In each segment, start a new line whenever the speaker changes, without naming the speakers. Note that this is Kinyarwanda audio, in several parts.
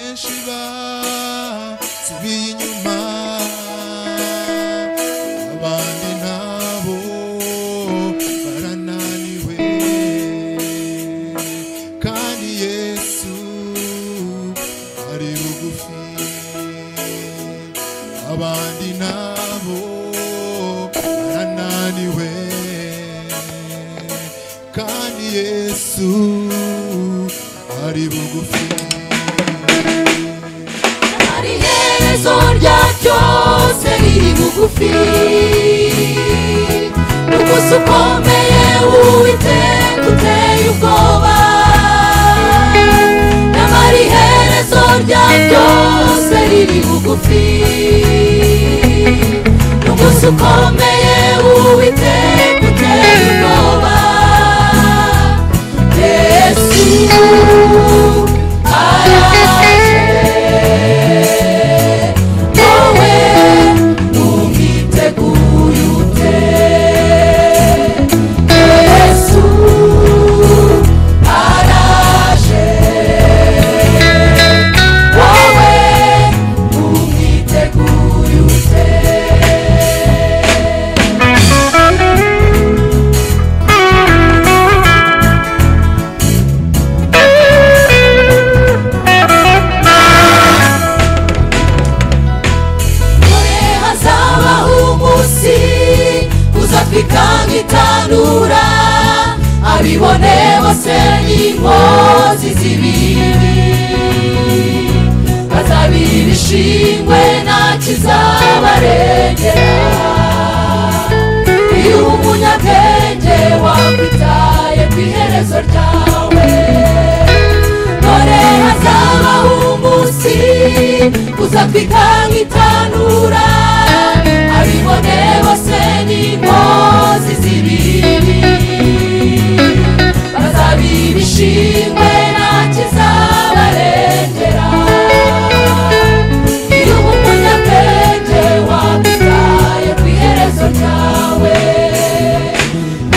benshi basubiye inyuma, abandi nabo barananiwe, kandi Yesu ari bugufi. Abandi nabo barananiwe, kandi Yesu ari bugufi.
Ari iherezo rya byose riri bugufi, umunsi ukomeye w'Uwiteka uteye ubwoba. Nyamara iherezo rya byose riri bugufi, umunsi ukomeye w'Uwiteka uteye ubwoba. Yesu araje, wowe umwiteguye ute? Yesu araje, wowe umwiteguye ute? Uzapikanga itanura, abibone bose n'inkozi z'ibibi, bazabira ibishingwe nta kizabarengera. Iyo umunyabwenge wakwitaye ku iherezo ryawe, dore hazabaho umunsi uzapikanga itanura, abibone bose n'inkozi z'ibibi, bazabira ibishingwe nta kizabarengera. Iyo umunyabwenge wakwitaye ku iherezo ryawe,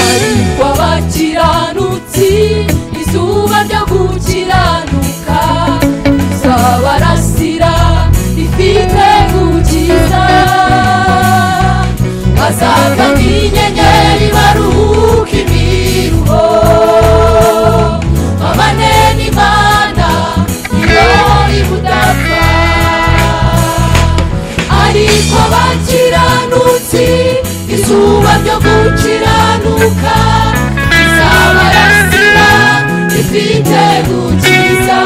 ariko abakiranutsi izuba ryo gukiranuka rizabarasira rifite gukiza, bazaka nk'inyenyeri baruhuka imiruho, babane n'Imana iyo ibudapfa. Ariko abakiranutsi izuba ryo gukiranuka rizabarasira rifite gukiza,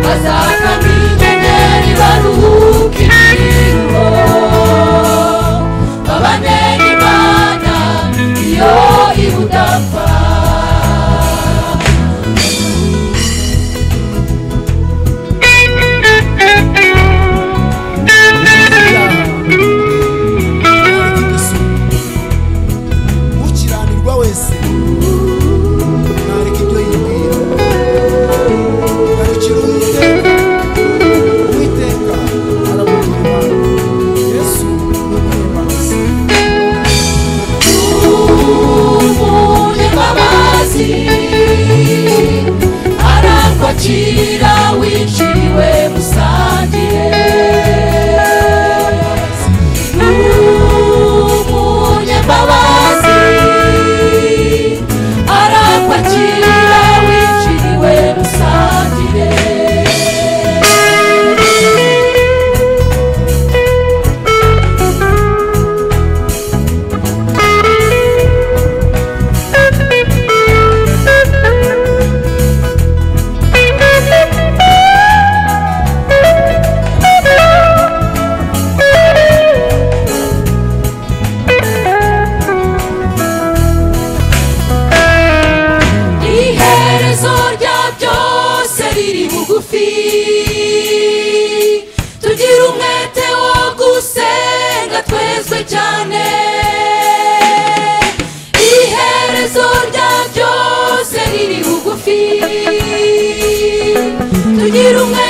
bazaka nk'inyenyeri baruhuka imiruho, babane n'Imana iyo ibudapfa.
Ukiranirwa wese ntareke ibyo yibwira, garukira Uwiteka aramugirira. Yesu n'umunyembabazi,
umunyembabazi arakwakira winjiriwe musangire. Umunyembabazi arakwakira winjiriwe musangire. Iherezo rya byose riri bugufi, tugira umwete wo gusenga twezwe cyane. Iherezo rya byose riri bugufi, tugira umwete